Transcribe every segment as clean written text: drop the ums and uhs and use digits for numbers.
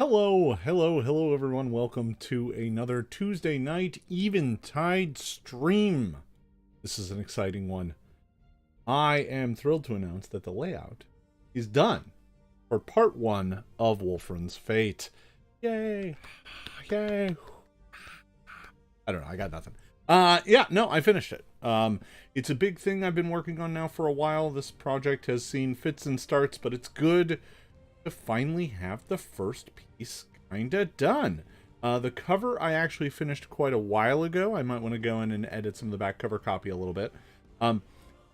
Hello everyone. Welcome to another Tuesday night Eventide stream. This is an exciting one. I am thrilled to announce that the layout is done for part 1 of Wolfren's Fate. Yay! Yay! I don't know, I got nothing. I finished it. It's a big thing I've been working on now for a while. This project has seen fits and starts, but it's good to finally have the first piece kinda done. The cover I actually finished quite a while ago. I might want to go in and edit some of the back cover copy a little bit.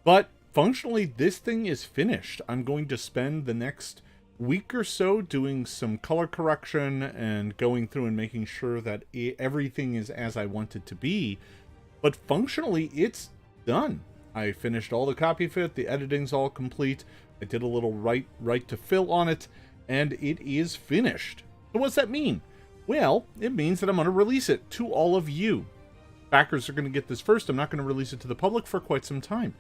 But functionally, this thing is finished. I'm going to spend the next week or so doing some color correction and going through and making sure that everything is as I want it to be. But functionally, it's done. I finished all the copy fit, the editing's all complete. I did a little right to fill on it, and it is finished. So what's that mean? Well, it means that I'm going to release it to all of you. Backers are going to get this first. I'm not going to release it to the public for quite some time.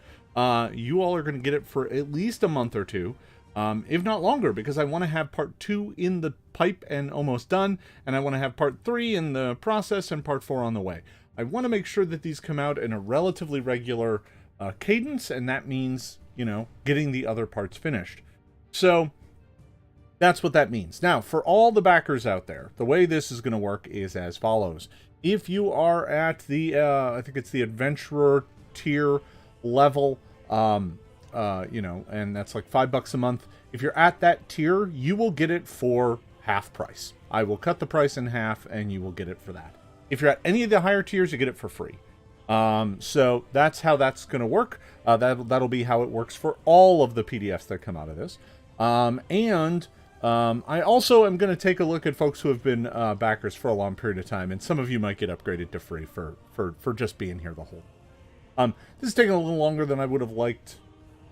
You all are going to get it for at least a month or two, if not longer, because I want to have part 2 in the pipe and almost done, and I want to have part 3 in the process and part 4 on the way. I want to make sure that these come out in a relatively regular cadence, and that means, you know, getting the other parts finished. So that's what that means. Now, for all the backers out there, the way this is going to work is as follows. If you are at the, I think it's the Adventurer tier level, and that's like $5 a month. If you're at that tier, you will get it for half price. I will cut the price in half, and you will get it for that. If you're at any of the higher tiers, you get it for free. So that's how that's going to work. That'll be how it works for all of the PDFs that come out of this. I also am going to take a look at folks who have been backers for a long period of time, and some of you might get upgraded to free for just being here the whole. This is taking a little longer than I would have liked.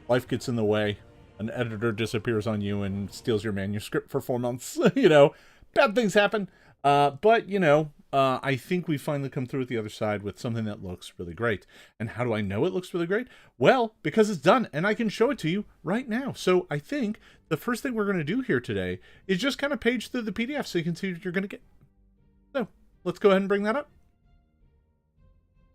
Life gets in the way. An editor disappears on you and steals your manuscript for 4 months. You know, bad things happen. But, you know, I think we finally come through at the other side with something that looks really great. And how do I know it looks really great? Well, because it's done, and I can show it to you right now. So I think the first thing we're going to do here today is just kind of page through the PDF so you can see what you're going to get. So let's go ahead and bring that up.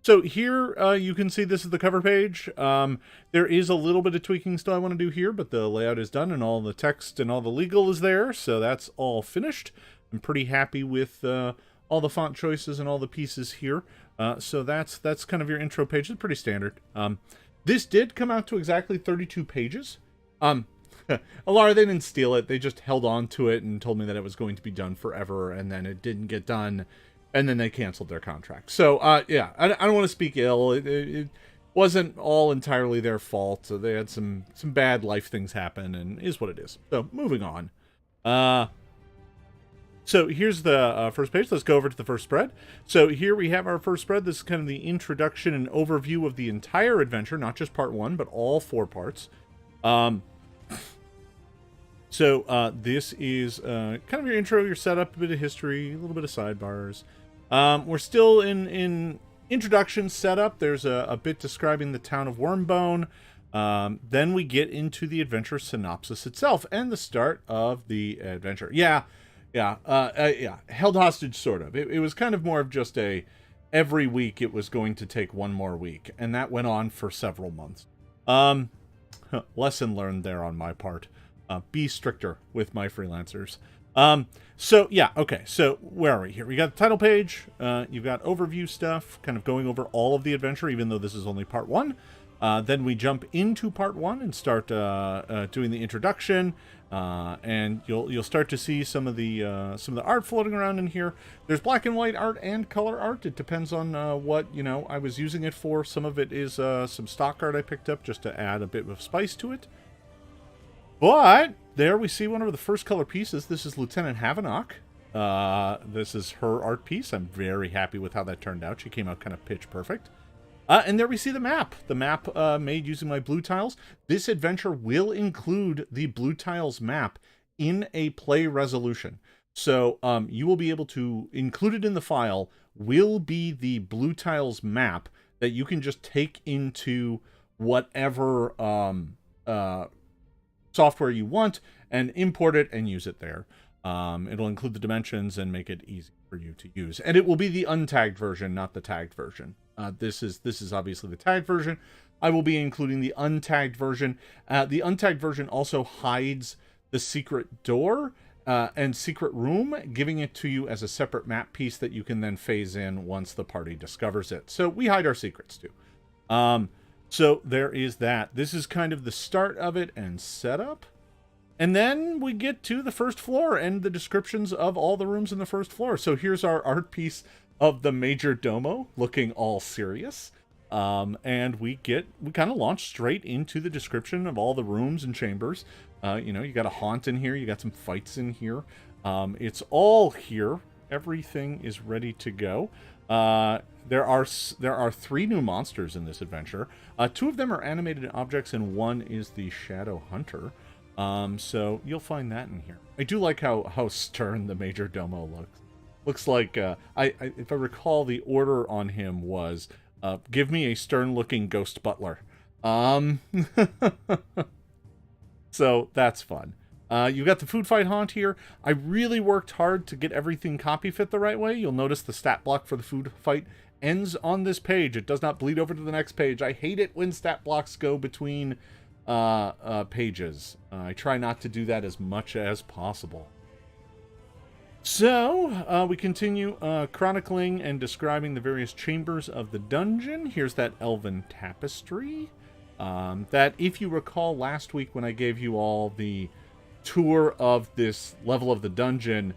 So here you can see this is the cover page. There is a little bit of tweaking still I want to do here, but the layout is done and all the text and all the legal is there. So that's all finished. I'm pretty happy with all the font choices and all the pieces here. So that's kind of your intro page. It's pretty standard. This did come out to exactly 32 pages. Alara, they didn't steal it. They just held on to it and told me that it was going to be done forever, and then it didn't get done, and then they canceled their contract. So, yeah, I don't want to speak ill. It wasn't all entirely their fault. So they had some bad life things happen, and is what it is. So, moving on. So here's the first page. Let's go over to the first spread. So here we have our first spread. This is kind of the introduction and overview of the entire adventure, not just part 1, but all 4 parts. This is kind of your intro, your setup, a bit of history, a little bit of sidebars. We're still in introduction setup. There's a bit describing the town of Wormbone. Then we get into the adventure synopsis itself and the start of the adventure. Yeah, held hostage, sort of. It was kind of more of just every week it was going to take one more week, and that went on for several months. Lesson learned there on my part. Be stricter with my freelancers. So where are we here? We got the title page. You've got overview stuff, kind of going over all of the adventure, even though this is only part 1. Then we jump into part 1 and start doing the introduction, and you'll start to see some of the art floating around in here. There's black and white art and color art. It depends on what I was using it for. Some of it is some stock art I picked up just to add a bit of spice to it. But there we see one of the first color pieces. This is Lieutenant Havanok. This is her art piece. I'm very happy with how that turned out. She came out kind of pitch perfect. And there we see the map. The map made using my blue tiles. This adventure will include the blue tiles map in a play resolution. So you will be able to include it in the file, will be the blue tiles map that you can just take into whatever software you want and import it and use it there. It'll include the dimensions and make it easy for you to use. And it will be the untagged version, not the tagged version. This is obviously the tagged version. I will be including the untagged version. The untagged version also hides the secret door and secret room, giving it to you as a separate map piece that you can then phase in once the party discovers it. So we hide our secrets too. So there is that. This is kind of the start of it and setup. And then we get to the first floor and the descriptions of all the rooms in the first floor. So here's our art piece of the Major Domo looking all serious. And we kind of launch straight into the description of all the rooms and chambers. You know, you got a haunt in here. You got some fights in here. It's all here. Everything is ready to go. There are 3 new monsters in this adventure. 2 of them are animated objects, and 1 is the Shadow Hunter. So you'll find that in here. I do like how stern the Major Domo looks. Looks like, if I recall, the order on him was, give me a stern-looking ghost butler. So that's fun. You got the food fight haunt here. I really worked hard to get everything copy fit the right way. You'll notice the stat block for the food fight ends on this page. It does not bleed over to the next page. I hate it when stat blocks go between pages. I try not to do that as much as possible. So, we continue chronicling and describing the various chambers of the dungeon. Here's that elven tapestry. That, if you recall last week when I gave you all the tour of this level of the dungeon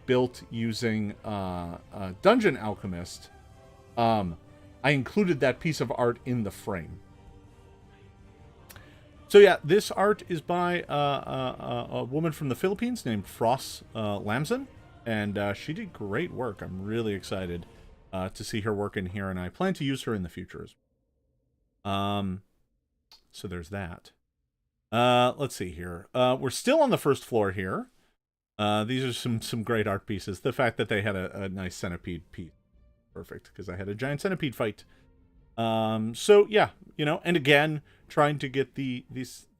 built using Dungeon Alchemist, I included that piece of art in the frame. So yeah, this art is by a woman from the Philippines named Frost Lamson, and she did great work. I'm really excited to see her work in here, and I plan to use her in the future as well. So there's that. Let's see here. We're still on the first floor here. These are some great art pieces. The fact that they had a nice centipede piece, perfect, because I had a giant centipede fight. So yeah, you know, and again, trying to get the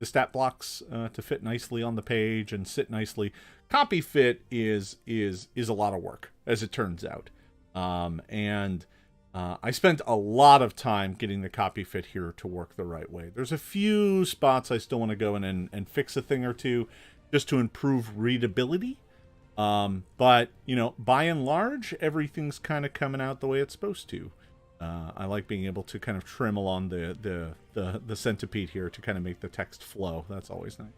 stat blocks to fit nicely on the page and sit nicely. Copy fit is a lot of work, as it turns out. I spent a lot of time getting the copy fit here to work the right way. There's a few spots I still want to go in and fix a thing or two just to improve readability. But, you know, by and large, everything's kind of coming out the way it's supposed to. I like being able to kind of trim along the centipede here to kind of make the text flow. That's always nice.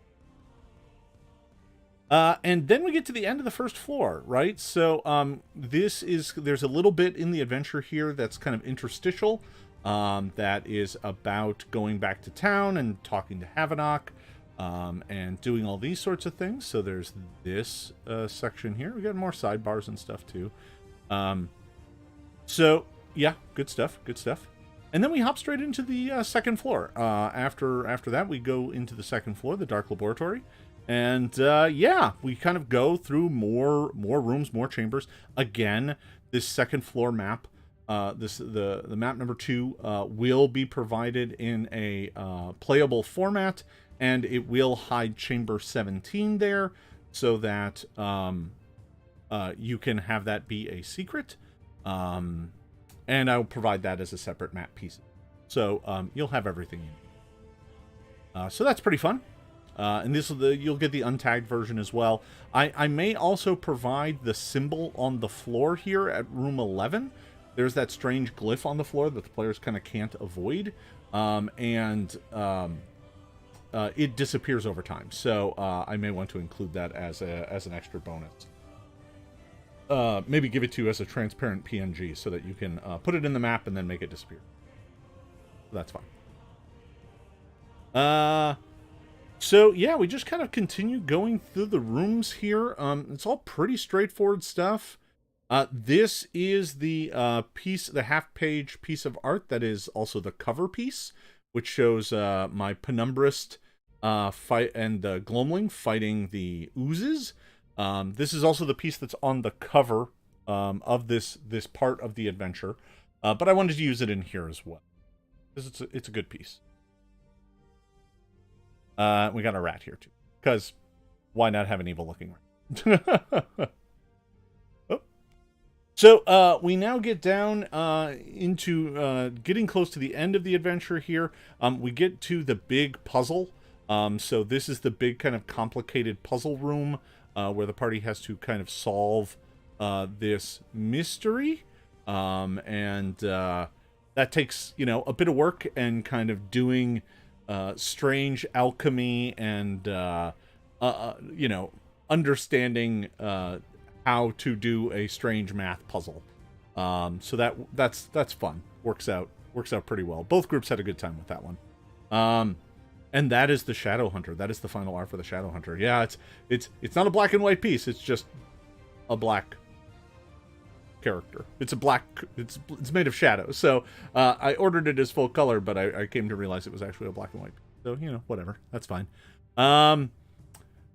And then we get to the end of the first floor, right? So there's a little bit in the adventure here that's kind of interstitial, that is about going back to town and talking to Havanok, and doing all these sorts of things. So there's this section here. We got more sidebars and stuff too. So yeah, good stuff. And then we hop straight into the second floor. After that, we go into the second floor, the Dark Laboratory. And yeah, we kind of go through more rooms, more chambers. Again, this second floor map, the map number 2, will be provided in a playable format, and it will hide chamber 17 there, so that you can have that be a secret. And I'll provide that as a separate map piece. So you'll have everything you need. So that's pretty fun. And you'll get the untagged version as well. I may also provide the symbol on the floor here at room 11. There's that strange glyph on the floor that the players kind of can't avoid. It disappears over time. So I may want to include that as an extra bonus. Maybe give it to you as a transparent PNG so that you can put it in the map and then make it disappear. That's fine. So yeah, we just kind of continue going through the rooms here. It's all pretty straightforward stuff. This is the half-page piece of art that is also the cover piece, which shows my Penumbrist fight and the Gloamling fighting the oozes. This is also the piece that's on the cover of this part of the adventure, but I wanted to use it in here as well because it's a good piece. We got a rat here too, because why not have an evil-looking rat? So we now get down into getting close to the end of the adventure here. We get to the big puzzle. So this is the big kind of complicated puzzle room where the party has to kind of solve this mystery. And that takes, a bit of work and kind of doing strange alchemy and, understanding how to do a strange math puzzle. So that's fun. Works out pretty well. Both groups had a good time with that one. And that is the Shadow Hunter. That is the final art for the Shadow Hunter. Yeah, it's not a black and white piece. It's just a black character. It's made of shadows. So I ordered it as full color, but I came to realize it was actually a black and white piece. So whatever. That's fine.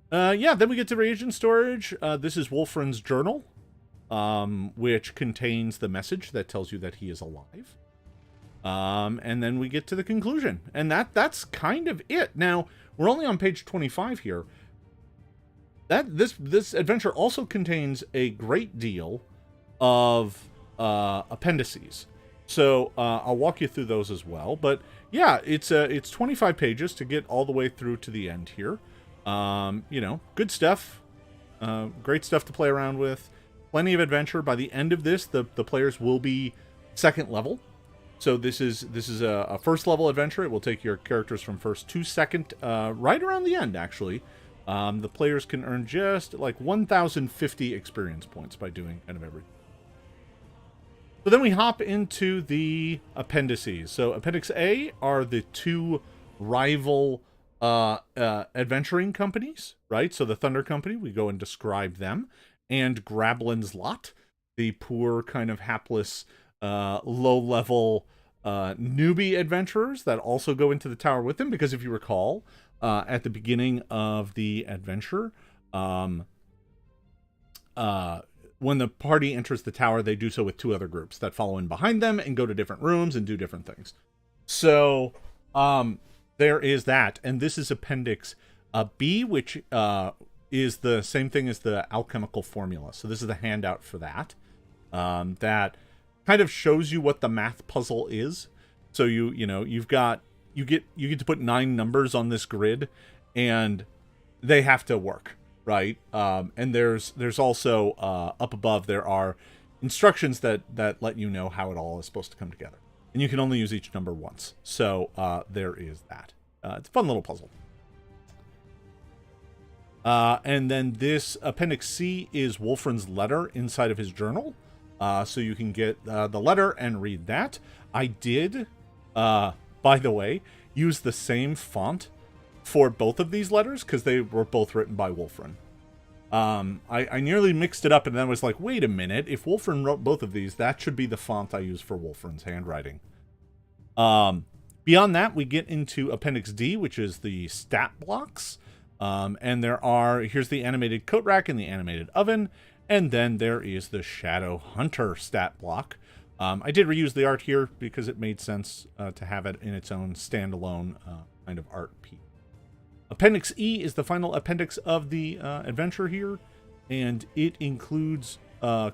Then we get to reagent storage. This is Wolfren's journal, which contains the message that tells you that he is alive. And then we get to the conclusion. And that's kind of it. Now, we're only on page 25 here. This adventure also contains a great deal of appendices. So I'll walk you through those as well. But yeah, it's 25 pages to get all the way through to the end here. Good stuff. Great stuff to play around with. Plenty of adventure. By the end of this, the players will be second level. So this is a first level adventure. It will take your characters from first to second, right around the end, actually. The players can earn just like 1,050 experience points by doing kind of everything. So then we hop into the appendices. So Appendix A are the two rival adventuring companies, right? So the Thunder Company, we go and describe them, and Grablin's Lot, the poor kind of hapless low-level newbie adventurers that also go into the tower with them, because if you recall, at the beginning of the adventure, when the party enters the tower, they do so with two other groups that follow in behind them and go to different rooms and do different things. So there is that, and this is Appendix B, which is the same thing as the alchemical formula. So this is the handout for that. That kind of shows you what the math puzzle is. So you get to put 9 numbers on this grid, and they have to work, right? And there's also up above there are instructions that let you know how it all is supposed to come together, and you can only use each number once. So there is that. It's a fun little puzzle. And then this Appendix C is Wolfren's letter inside of his journal. So you can get the letter and read that. I did, by the way, use the same font for both of these letters because they were both written by Wolfren. I nearly mixed it up and then was like, wait a minute, if Wolfren wrote both of these, that should be the font I use for Wolfren's handwriting. Beyond that, we get into Appendix D, which is the stat blocks. And here's the animated coat rack and the animated oven. And then there is the Shadow Hunter stat block. I did reuse the art here because it made sense to have it in its own standalone kind of art piece. Appendix E is the final appendix of the adventure here, and it includes a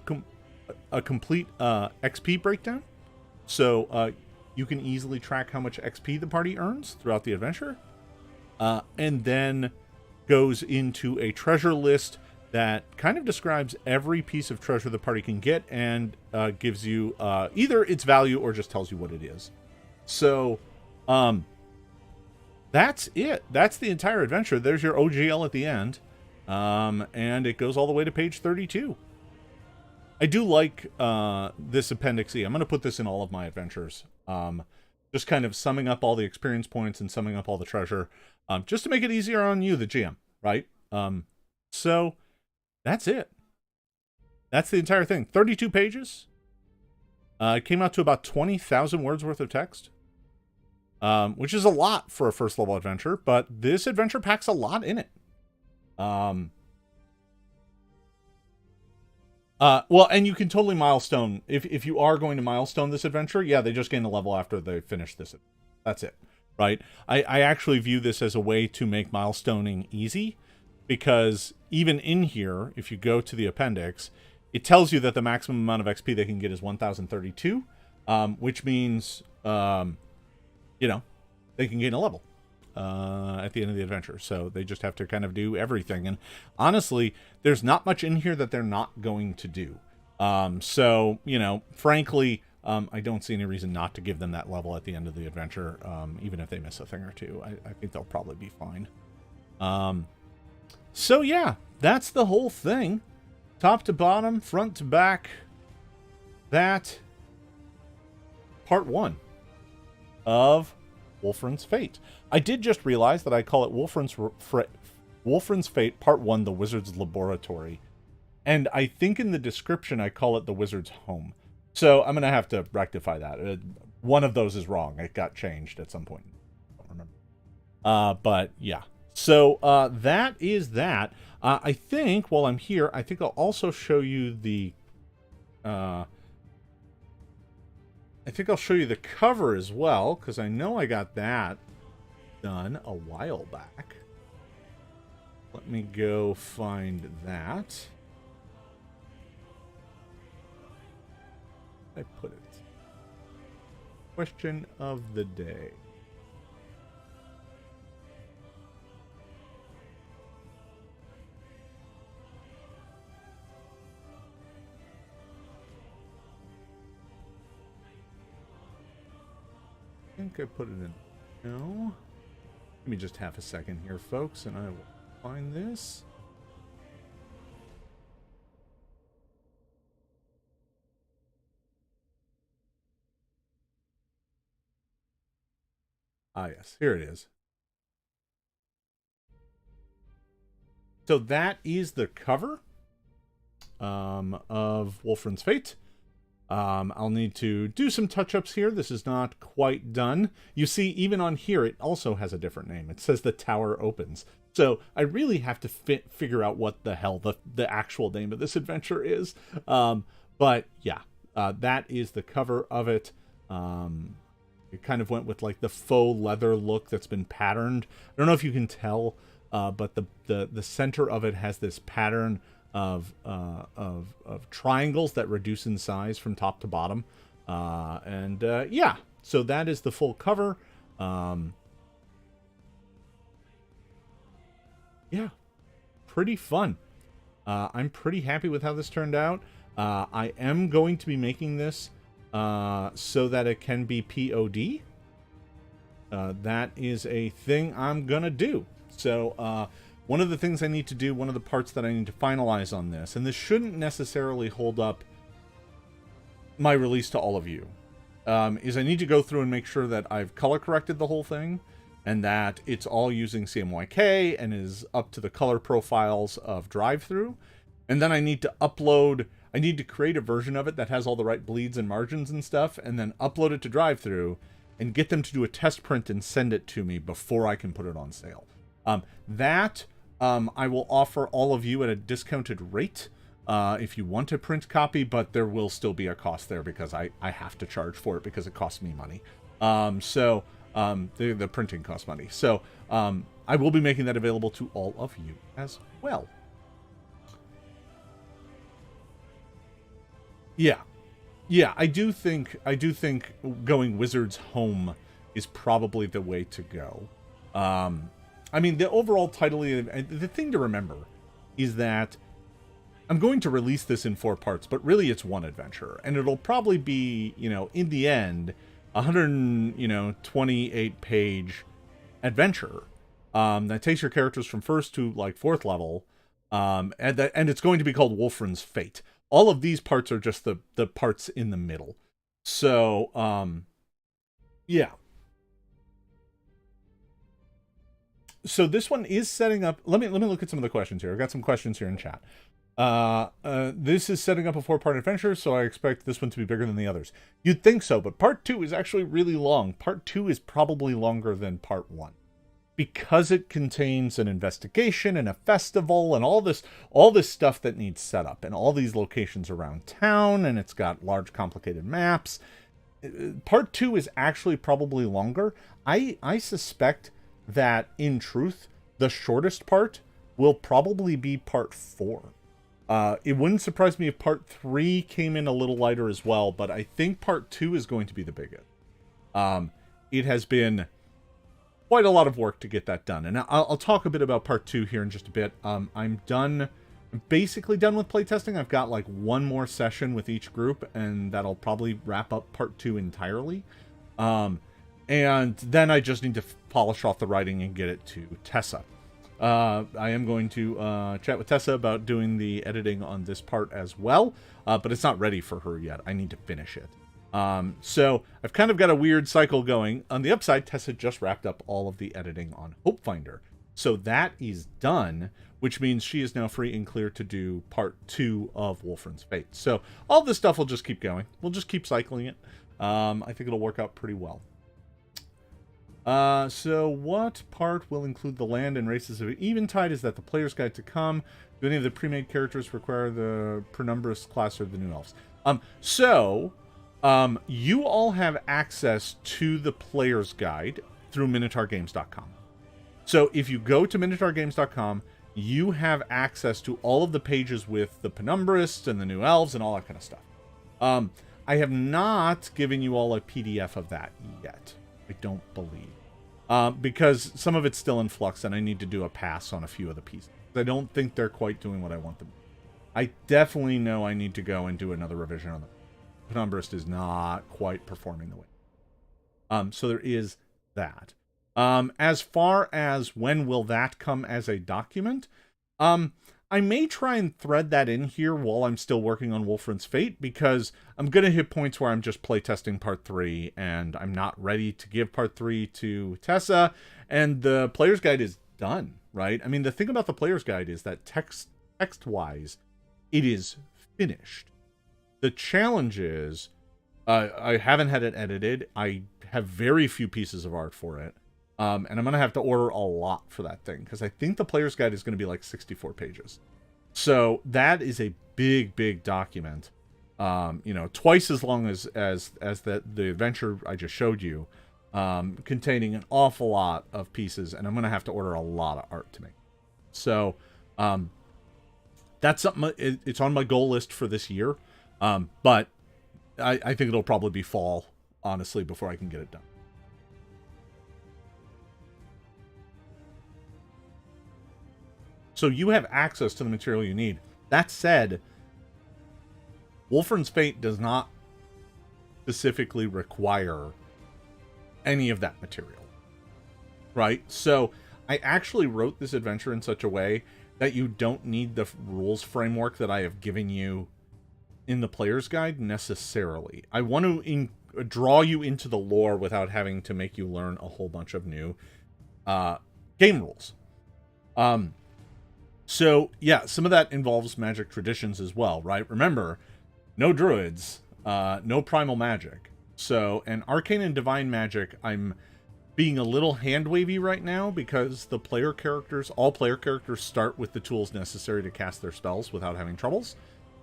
complete XP breakdown. So you can easily track how much XP the party earns throughout the adventure. And then goes into a treasure list that kind of describes every piece of treasure the party can get and gives you either its value or just tells you what it is. So that's it. That's the entire adventure. There's your OGL at the end. And it goes all the way to page 32. I do like this Appendix E. I'm going to put this in all of my adventures. Just kind of summing up all the experience points and summing up all the treasure. Just to make it easier on you, the GM, right? So that's it. That's the entire thing. 32 pages. It came out to about 20,000 words worth of text, which is a lot for a first level adventure, but this adventure packs a lot in it. Well, and you can totally milestone. If you are going to milestone this adventure, yeah, they just gain a level after they finish this. That's it, right? I actually view this as a way to make milestoning easy. because even in here, if you go to the appendix, it tells you that the maximum amount of XP they can get is 1,032, which means, you know, they can gain a level at the end of the adventure. So they just have to kind of do everything. And honestly, there's not much in here that they're not going to do. So, you know, frankly, I don't see any reason not to give them that level at the end of the adventure, even if they miss a thing or two. I think they'll probably be fine. So yeah, that's the whole thing. Top to bottom, front to back. That part 1 of Wolfren's Fate. I did just realize that I call it Wolfren's Fate Part 1, The Wizard's Laboratory. And I think in the description I call it The Wizard's Home. So I'm going to have to rectify that. One of those is wrong. It got changed at some point. I don't remember. But yeah. So that is that. I think while I'm here, I think I'll also show you the... I think I'll show you the cover as well, because I know I got that done a while back. Let me go find that. I put it. Question of the day. I think I put it in. No. Give me just half a second here, folks, and I will find this. Ah, yes, here it is. So that is the cover of Wolfren's Fate. I'll need to do some touch-ups here. This is not quite done. You see, even on here, it also has a different name. It says The Tower Opens. So I really have to figure out what the hell the actual name of this adventure is. But yeah, that is the cover of it. It kind of went with like the faux leather look that's been patterned. I don't know if you can tell, but the center of it has this pattern of triangles that reduce in size from top to bottom. Yeah, so that is the full cover. Yeah, pretty fun. I'm pretty happy with how this turned out. I am going to be making this so that it can be POD. That is a thing I'm gonna do. So one of the things I need to do, one of the parts that I need to finalize on this, and this shouldn't necessarily hold up my release to all of you, is I need to go through and make sure that I've color corrected the whole thing and that it's all using CMYK and is up to the color profiles of drive-through. And then I need to upload, I need to create a version of it that has all the right bleeds and margins and stuff, and then upload it to drive-through and get them to do a test print and send it to me before I can put it on sale. I will offer all of you at a discounted rate if you want a print copy, but there will still be a cost there because I have to charge for it because it costs me money. The printing costs money. So I will be making that available to all of you as well. Yeah, I do think going Wizard's Home is probably the way to go. I mean, the overall title, the thing to remember is that I'm going to release this in 4 parts, but really it's one adventure. And it'll probably be, in the end, 128-page adventure that takes your characters from 1st to, 4th level. And it's going to be called Wolfren's Fate. All of these parts are just the parts in the middle. So, yeah. So this one is setting up... Let me look at some of the questions here. I've got some questions here in chat. This is setting up a 4-part adventure, so I expect this one to be bigger than the others. You'd think so, but part 2 is actually really long. Part 2 is probably longer than part 1. Because it contains an investigation and a festival and all this stuff that needs set up and all these locations around town, and it's got large complicated maps. Part 2 is actually probably longer. I suspect that in truth the shortest part will probably be part 4. It wouldn't surprise me if part 3 came in a little lighter as well, but I think part 2 is going to be the biggest. It has been quite a lot of work to get that done, and I'll talk a bit about part 2 here in just a bit. I'm basically done with playtesting. I've got like one more session with each group, and that'll probably wrap up part 2 entirely. And then I just need to polish off the writing and get it to Tessa. I am going to chat with Tessa about doing the editing on this part as well, but it's not ready for her yet. I need to finish it. So I've kind of got a weird cycle going. On the upside, Tessa just wrapped up all of the editing on Hope Finder. So that is done, which means she is now free and clear to do part 2 of Wolfren's Fate. So all this stuff will just keep going. We'll just keep cycling it. I think it'll work out pretty well. So what part will include the land and races of Eventide? Is that the player's guide to come? Do any of the pre-made characters require the Penumbris class or the New Elves? You all have access to the player's guide through MinotaurGames.com. So if you go to MinotaurGames.com, you have access to all of the pages with the Penumbris and the New Elves and all that kind of stuff. I have not given you all a PDF of that yet. I don't believe. Because some of it's still in flux and I need to do a pass on a few of the pieces. I don't think they're quite doing what I want them to. I definitely know I need to go and do another revision on them. Penumbris is not quite performing the way. So there is that. As far as when will that come as a document, I may try and thread that in here while I'm still working on Wolfren's Fate, because I'm going to hit points where I'm just playtesting part 3, and I'm not ready to give part 3 to Tessa, and the player's guide is done, right? I mean, the thing about the player's guide is that text-wise, it is finished. The challenge is, I haven't had it edited. I have very few pieces of art for it. And I'm going to have to order a lot for that thing, because I think the player's guide is going to be like 64 pages. So that is a big, big document. Twice as long as the adventure I just showed you, containing an awful lot of pieces, and I'm going to have to order a lot of art to make. So that's something, it's on my goal list for this year. But I think it'll probably be fall, honestly, before I can get it done. So you have access to the material you need. That said, Wolfren's Fate does not specifically require any of that material, right? So I actually wrote this adventure in such a way that you don't need the rules framework that I have given you in the player's guide necessarily. I want to draw you into the lore without having to make you learn a whole bunch of new game rules. So, yeah, some of that involves magic traditions as well, right? Remember, no druids, no primal magic. So, and arcane and divine magic, I'm being a little hand-wavy right now because the all player characters start with the tools necessary to cast their spells without having troubles.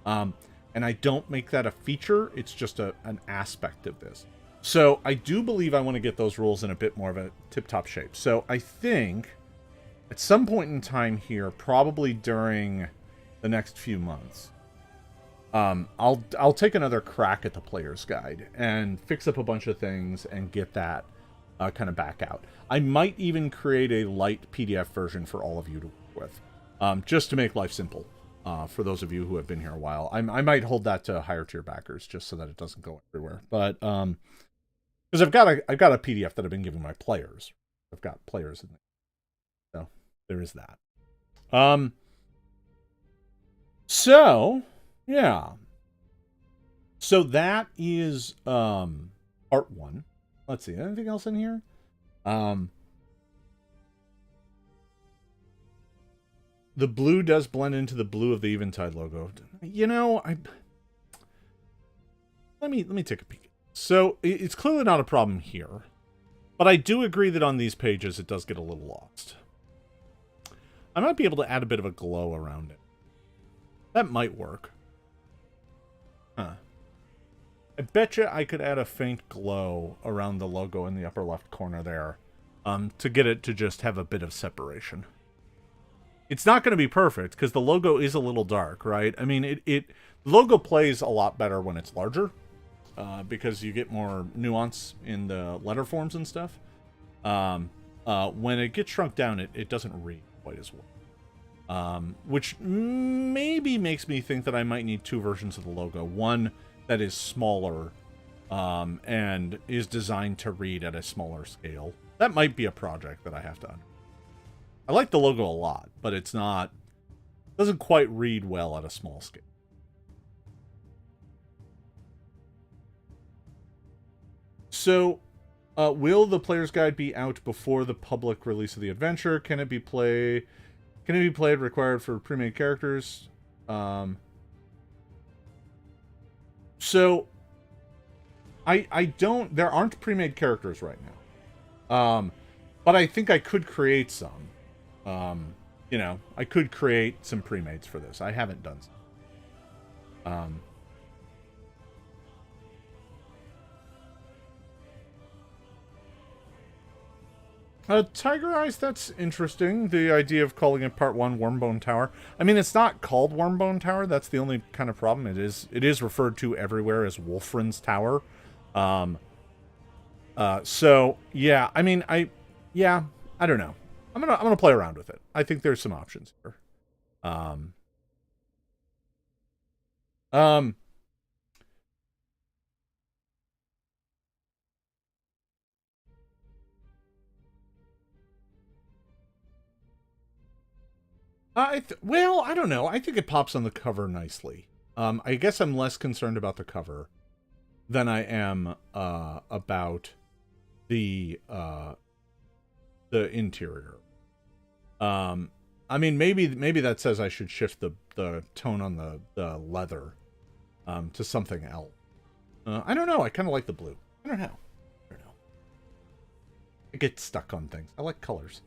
And I don't make that a feature, it's just an aspect of this. So, I do believe I want to get those rules in a bit more of a tip-top shape. So, I think at some point in time here, probably during the next few months, I'll take another crack at the player's guide and fix up a bunch of things and get that kind of back out. I might even create a light PDF version for all of you to work with, just to make life simple for those of you who have been here a while. I might hold that to higher tier backers just so that it doesn't go everywhere. But because I've got a PDF that I've been giving my players. I've got players in there. So there is that. So yeah. So that is part 1. Let's see. Anything else in here? The blue does blend into the blue of the Eventide logo. You know, let me take a peek. So it's clearly not a problem here, but I do agree that on these pages it does get a little lost. I might be able to add a bit of a glow around it. That might work. Huh. I betcha I could add a faint glow around the logo in the upper left corner there, to get it to just have a bit of separation. It's not going to be perfect because the logo is a little dark, right? I mean, the logo plays a lot better when it's larger because you get more nuance in the letter forms and stuff. When it gets shrunk down, it doesn't read quite as well. Which maybe makes me think that I might need two versions of the logo. One that is smaller and is designed to read at a smaller scale. That might be a project that I have to. I like the logo a lot, but doesn't quite read well at a small scale. So, will the player's guide be out before the public release of the adventure? Can it be played required for pre-made characters? So there aren't pre-made characters right now. But I think I could create some. I could create some pre-mates for this. I haven't done some. Tiger Eyes, that's interesting. The idea of calling it Part 1 Wormbone Tower. I mean, it's not called Wormbone Tower. That's the only kind of problem. It is referred to everywhere as Wolfren's Tower. So, yeah, I mean, I don't know. I'm gonna play around with it. I think there's some options here. Well, I don't know. I think it pops on the cover nicely. I guess I'm less concerned about the cover than I am about the interior. I mean, maybe that says I should shift the tone on the leather to something else. I don't know. I kind of like the blue. I don't know. I get stuck on things. I like colors.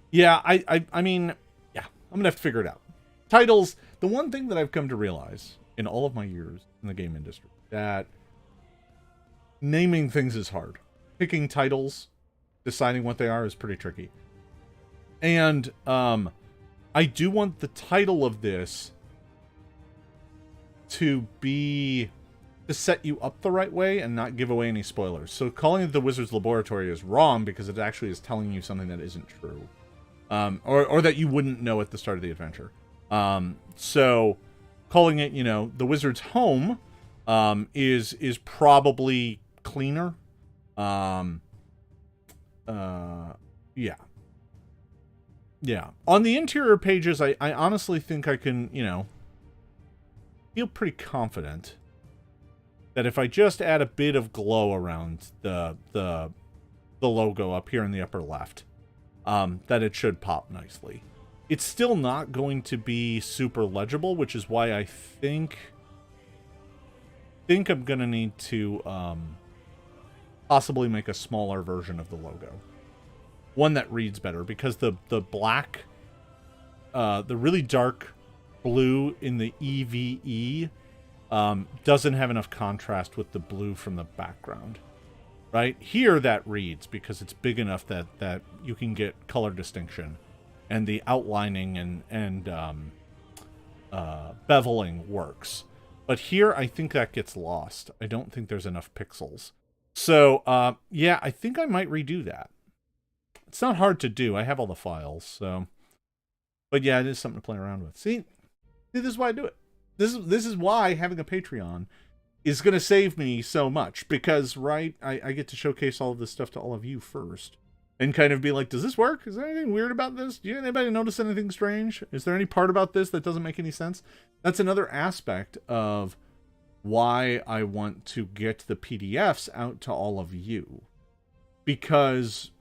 Yeah, I mean, yeah, I'm gonna have to figure it out. Titles. The one thing that I've come to realize in all of my years in the game industry, that naming things is hard. Picking titles, deciding what they are, is pretty tricky. And I do want the title of this to set you up the right way and not give away any spoilers. So calling it the Wizard's Laboratory is wrong because it actually is telling you something that isn't true. Or that you wouldn't know at the start of the adventure. So calling it, the Wizard's Home is probably cleaner. Yeah. Yeah. On the interior pages, I honestly think I can, feel pretty confident that if I just add a bit of glow around the logo up here in the upper left, that it should pop nicely. It's still not going to be super legible, which is why I think I'm going to need to possibly make a smaller version of the logo. One that reads better, because the black, the really dark blue in the EVE doesn't have enough contrast with the blue from the background. Right? Here that reads because it's big enough that you can get color distinction, and the outlining and beveling works. But here I think that gets lost. I don't think there's enough pixels. So, yeah, I think I might redo that. It's not hard to do. I have all the files, so. But yeah, it is something to play around with. See, this is why I do it. This is why having a Patreon is going to save me so much, because, right, I get to showcase all of this stuff to all of you first and kind of be like, does this work? Is there anything weird about this? Do anybody notice anything strange? Is there any part about this that doesn't make any sense? That's another aspect of why I want to get the PDFs out to all of you, because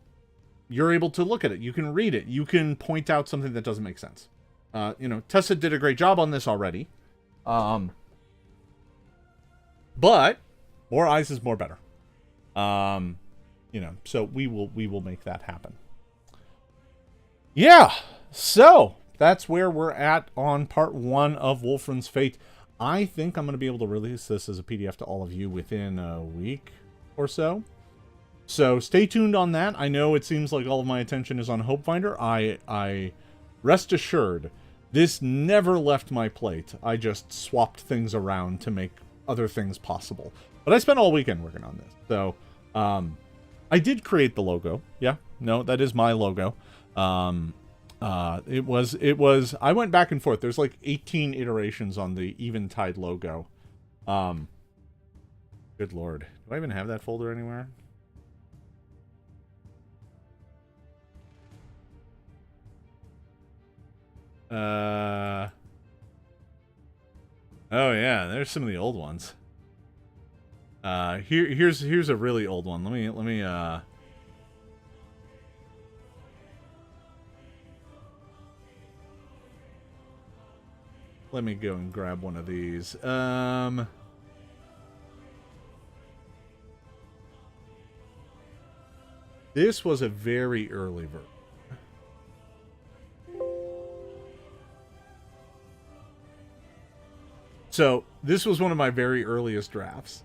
you're able to look at it. You can read it. You can point out something that doesn't make sense. Tessa did a great job on this already. But more eyes is more better. So we will make that happen. Yeah. So that's where we're at on part 1 of Wolfren's Fate. I think I'm going to be able to release this as a PDF to all of you within a week or so. So stay tuned on that. I know it seems like all of my attention is on Hope Finder. I rest assured, this never left my plate. I just swapped things around to make other things possible. But I spent all weekend working on this. So I did create the logo. Yeah, no, that is my logo. It was, I went back and forth. There's like 18 iterations on the Eventide logo. Good Lord. Do I even have that folder anywhere? Oh yeah, there's some of the old ones. Here's a really old one. Let me go and grab one of these. This was a very early version. So, this was one of my very earliest drafts.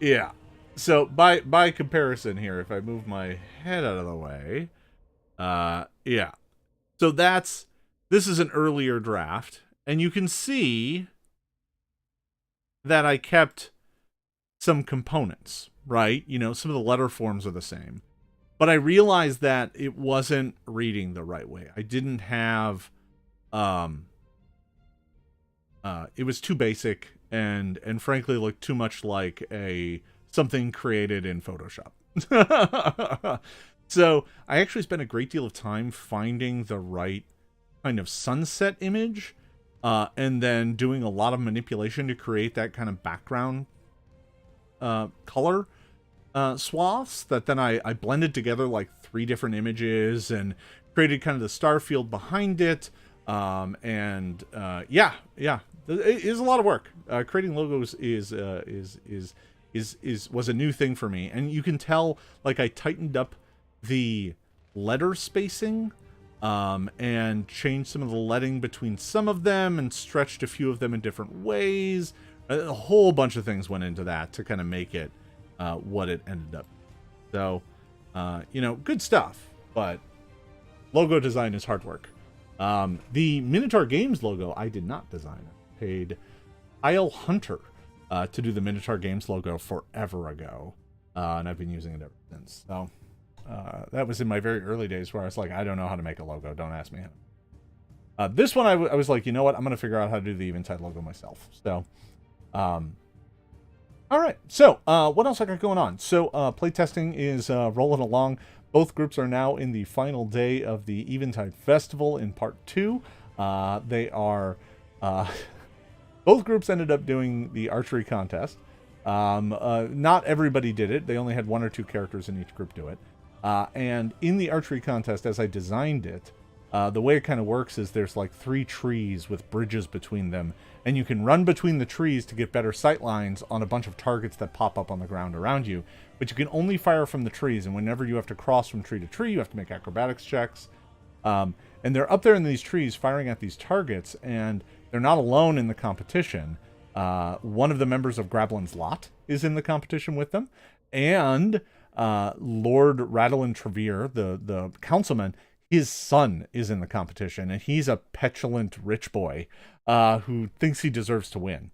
Yeah. So, by comparison here, if I move my head out of the way, yeah. So this is an earlier draft, and you can see that I kept some components, right? You know, some of the letter forms are the same. But I realized that it wasn't reading the right way. I didn't have, it was too basic and frankly looked too much like something created in Photoshop. So I actually spent a great deal of time finding the right kind of sunset image, and then doing a lot of manipulation to create that kind of background color swaths that then I blended together like 3 different images and created kind of the star field behind it. Yeah, it is a lot of work. Creating logos was a new thing for me, and you can tell like I tightened up the letter spacing, and changed some of the leading between some of them and stretched a few of them in different ways. A whole bunch of things went into that to kind of make it what it ended up. So, you know, good stuff, but logo design is hard work. The Minotaur Games logo, I did not design. I paid Kyle Hunter to do the Minotaur Games logo forever ago, and I've been using it ever since. So, that was in my very early days where I was like, I don't know how to make a logo. Don't ask me how. This one, I was like, you know what? I'm going to figure out how to do the Eventide logo myself. So, all right. So, what else I got going on? So, playtesting is rolling along. Both groups are now in the final day of the Eventide Festival in Part 2. They are... both groups ended up doing the archery contest. Not everybody did it. They only had 1 or 2 characters in each group do it. And in the archery contest, as I designed it, the way it kind of works is there's like 3 trees with bridges between them, and you can run between the trees to get better sight lines on a bunch of targets that pop up on the ground around you, but you can only fire from the trees, and whenever you have to cross from tree to tree, you have to make acrobatics checks. And they're up there in these trees firing at these targets, and they're not alone in the competition. One of the members of Grablin's Lot is in the competition with them, and Lord Radlin Trevere, the councilman, his son is in the competition, and he's a petulant rich boy who thinks he deserves to win.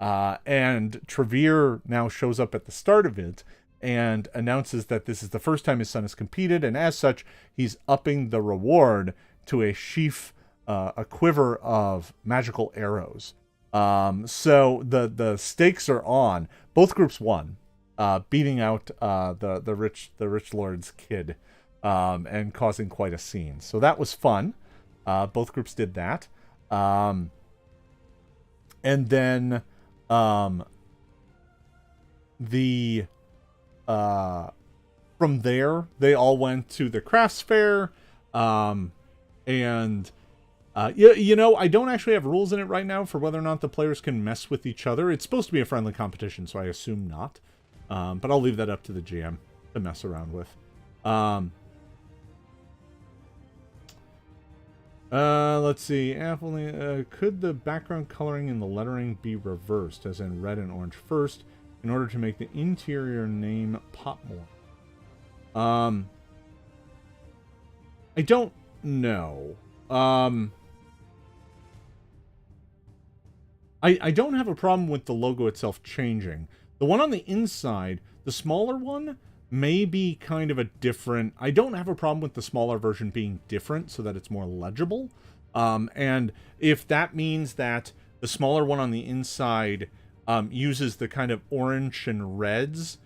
And Trevere now shows up at the start of it and announces that this is the first time his son has competed, and as such, he's upping the reward to a sheaf, a quiver of magical arrows. So the stakes are on. Both groups won, beating out the rich lord's kid, and causing quite a scene. So that was fun. Both groups did that. And then from there they all went to the crafts fair, and you know, I don't actually have rules in it right now for whether or not the players can mess with each other. It's supposed to be a friendly competition, so I assume not. But I'll leave that up to the GM to mess around with. Let's see. Apple, could the background coloring in the lettering be reversed, as in red and orange first, in order to make the interior name pop more? I don't know. I don't have a problem with the logo itself changing. The one on the inside, the smaller one, may be kind of a different... I don't have a problem with the smaller version being different so that it's more legible. And if that means that the smaller one on the inside uses the kind of orange and reds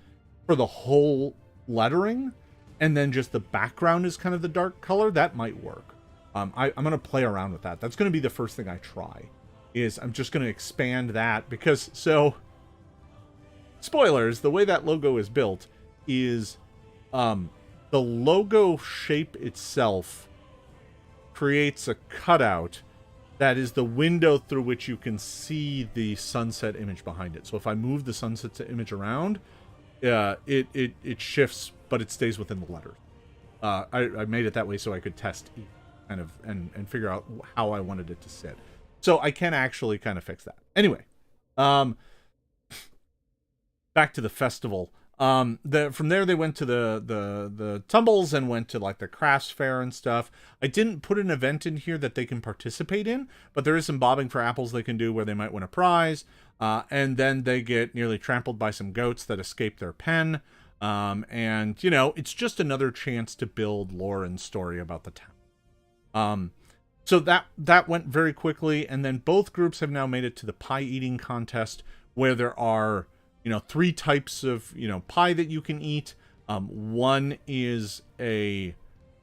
for the whole lettering, and then just the background is kind of the dark color, that might work. I'm going to play around with that. That's going to be the first thing I try. I'm just going to expand that because, so, spoilers, the way that logo is built is the logo shape itself creates a cutout that is the window through which you can see the sunset image behind it. So if I move the sunset image around, it shifts, but it stays within the letters. I made it that way so I could test kind of and figure out how I wanted it to sit. So I can actually kind of fix that. Anyway, back to the festival. From there they went to the tumbles and went to like the crafts fair and stuff. I didn't put an event in here that they can participate in, but there is some bobbing for apples they can do where they might win a prize. And then they get nearly trampled by some goats that escape their pen. And, you know, it's just another chance to build lore and story about the town. So that went very quickly, and then both groups have now made it to the pie eating contest, where there are, you know, 3 types of, you know, pie that you can eat. One is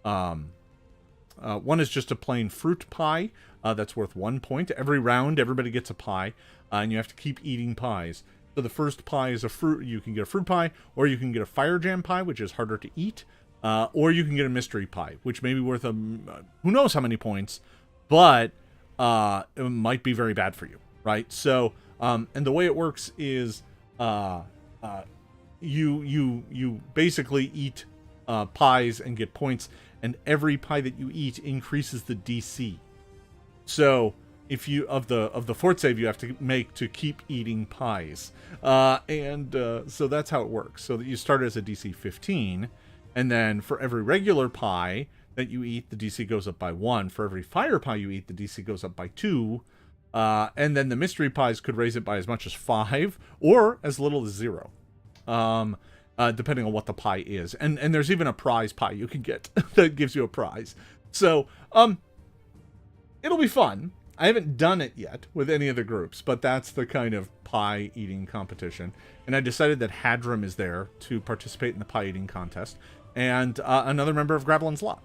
one is just a plain fruit pie that's worth 1 point. Every round, everybody gets a pie, and you have to keep eating pies. So the first pie is a fruit. You can get a fruit pie, or you can get a fire jam pie, which is harder to eat. Or you can get a mystery pie, which may be worth who knows how many points, but it might be very bad for you, right? So, and the way it works is you basically eat pies and get points, and every pie that you eat increases the DC. So if you of the fort save you have to make to keep eating pies, so that's how it works. So that you start as a DC 15. And then for every regular pie that you eat, the DC goes up by 1. For every fire pie you eat, the DC goes up by 2. And then the mystery pies could raise it by as much as 5 or as little as 0. Depending on what the pie is. And there's even a prize pie you can get that gives you a prize. So, it'll be fun. I haven't done it yet with any of the groups, but that's the kind of pie eating competition. And I decided that Hadram is there to participate in the pie eating contest. And another member of Grablin's Lot.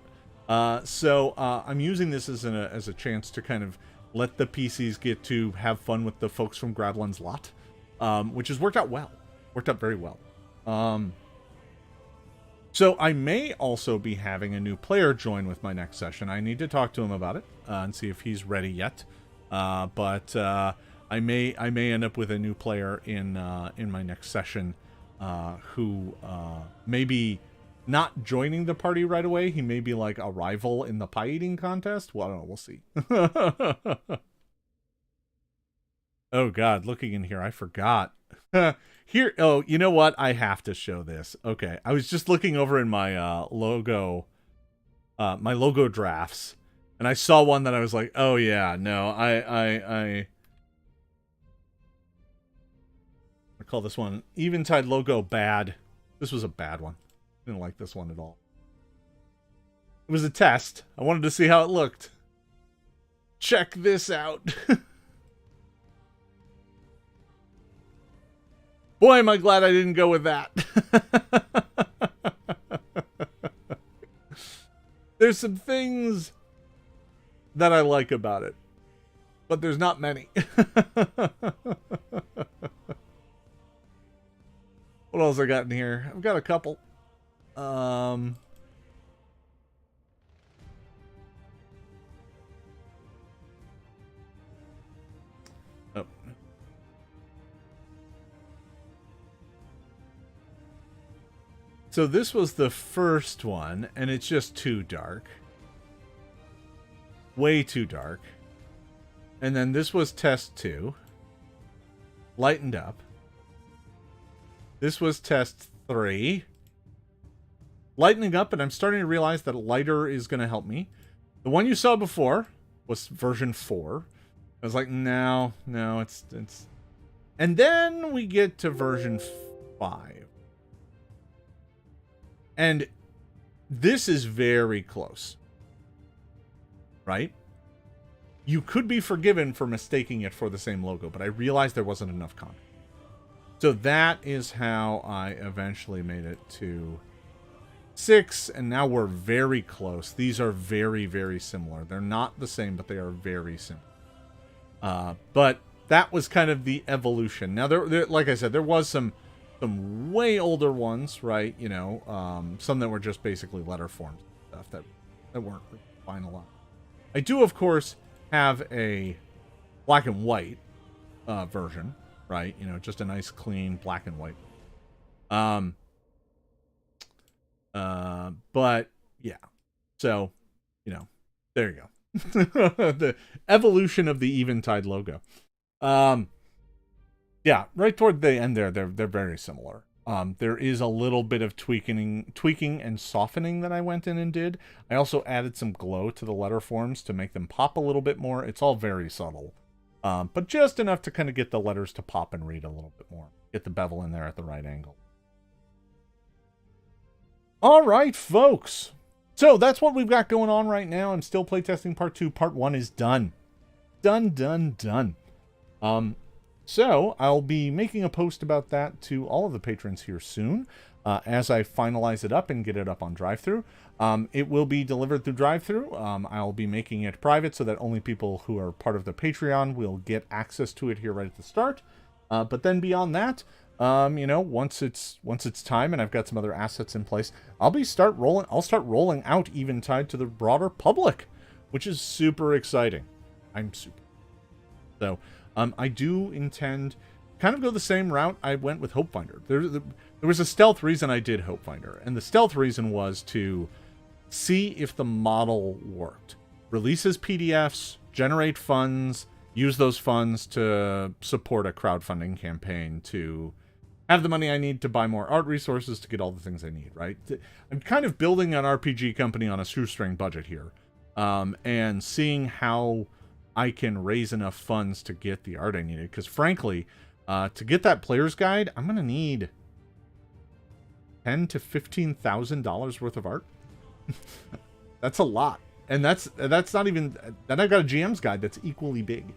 So I'm using this as a chance to kind of let the PCs get to have fun with the folks from Grablin's Lot, which has worked out well. Worked out very well. So I may also be having a new player join with my next session. I need to talk to him about it and see if he's ready yet. But I may end up with a new player in my next session who may be not joining the party right away. He may be like a rival in the pie eating contest. Well, I don't know. We'll see. Oh God, looking in here, I forgot. Here, oh, you know what? I have to show this. Okay, I was just looking over in my logo drafts, and I saw one that I was like, oh yeah, no, I call this one Eventide logo bad. This was a bad one. Didn't like this one at all. It was a test. I wanted to see how it looked. Check this out. Boy, am I glad I didn't go with that. There's some things that I like about it, but there's not many. What else I got in here? I've got a couple. Oh. So this was the first one, and it's just too dark. way too dark. And then this was test 2. Lightened up. This was test 3. Lightening up, and I'm starting to realize that lighter is going to help me. The one you saw before was version 4. I was like, no, it's... And then we get to version 5. And this is very close. Right? You could be forgiven for mistaking it for the same logo, but I realized there wasn't enough content. So that is how I eventually made it to 6, and now we're very close. These are very, very similar. They're not the same, but they are very similar. But that was kind of the evolution. Now, there, like I said, there was some way older ones, right? You know, some that were just basically letter forms stuff that weren't finalized. I do, of course, have a black and white version, right? You know, just a nice, clean black and white. But yeah, so, you know, there you go. The evolution of the Eventide logo. Yeah, right toward the end there, they're very similar. There is a little bit of tweaking and softening that I went in and did. I also added some glow to the letter forms to make them pop a little bit more. It's all very subtle, but just enough to kind of get the letters to pop and read a little bit more. Get the bevel in there at the right angle. All right, folks. So that's what we've got going on right now. I'm still playtesting part 2. Part 1 is done. Done. So I'll be making a post about that to all of the patrons here soon, as I finalize it up and get it up on drive-thru. It will be delivered through drive-thru. I'll be making it private so that only people who are part of the Patreon will get access to it here right at the start. But then beyond that, you know, once it's time and I've got some other assets in place, I'll start rolling out Eventide to the broader public, which is super exciting. So, I do intend kind of go the same route I went with Hopefinder. There was a stealth reason I did Hopefinder, and the stealth reason was to see if the model worked. Release as PDFs, generate funds, use those funds to support a crowdfunding campaign, to have the money I need to buy more art resources, to get all the things I need, right? I'm kind of building an RPG company on a shoestring budget here, and seeing how I can raise enough funds to get the art I needed. Because frankly, to get that player's guide, I'm going to need $10,000 to $15,000 worth of art. That's a lot. And that's not even... Then I've got a GM's guide that's equally big.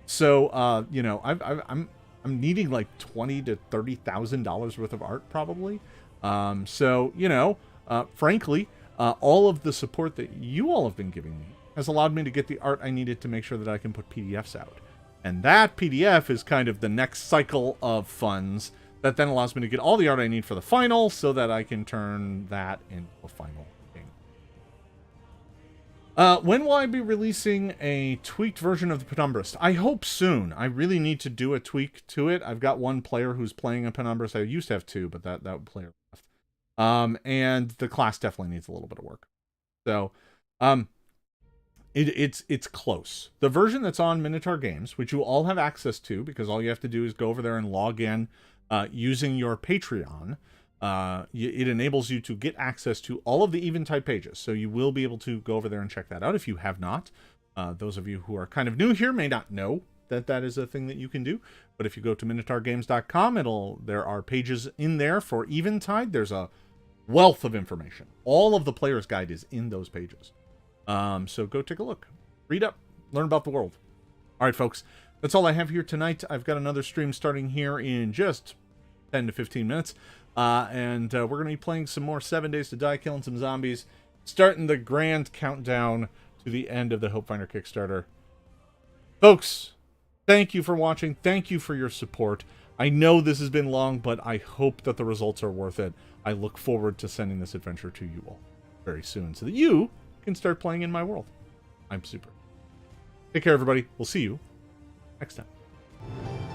So, you know, I'm needing like $20,000 to $30,000 worth of art probably. So, you know, frankly, all of the support that you all have been giving me has allowed me to get the art I needed to make sure that I can put PDFs out. And that PDF is kind of the next cycle of funds that then allows me to get all the art I need for the final so that I can turn that into a final game. When will I be releasing a tweaked version of the Penumbrist? I hope soon. I really need to do a tweak to it. I've got one player who's playing a Penumbrist. I used to have 2, but that player left. And the class definitely needs a little bit of work. So, It's close. The version that's on Minotaur Games, which you all have access to, because all you have to do is go over there and log in using your Patreon, it enables you to get access to all of the Eventide pages. So you will be able to go over there and check that out if you have not. Those of you who are kind of new here may not know that that is a thing that you can do. But if you go to minotaurgames.com, there are pages in there for Eventide. There's a wealth of information. All of the player's guide is in those pages. So go take a look, read up, learn about the world. All right, folks, that's all I have here tonight. I've got another stream starting here in just 10 to 15 minutes. And we're going to be playing some more 7 Days to Die, killing some zombies, starting the grand countdown to the end of the Hopefinder Kickstarter. Folks, thank you for watching. Thank you for your support. I know this has been long, but I hope that the results are worth it. I look forward to sending this adventure to you all very soon so that you can start playing in my world. I'm super. Take care, everybody. We'll see you next time.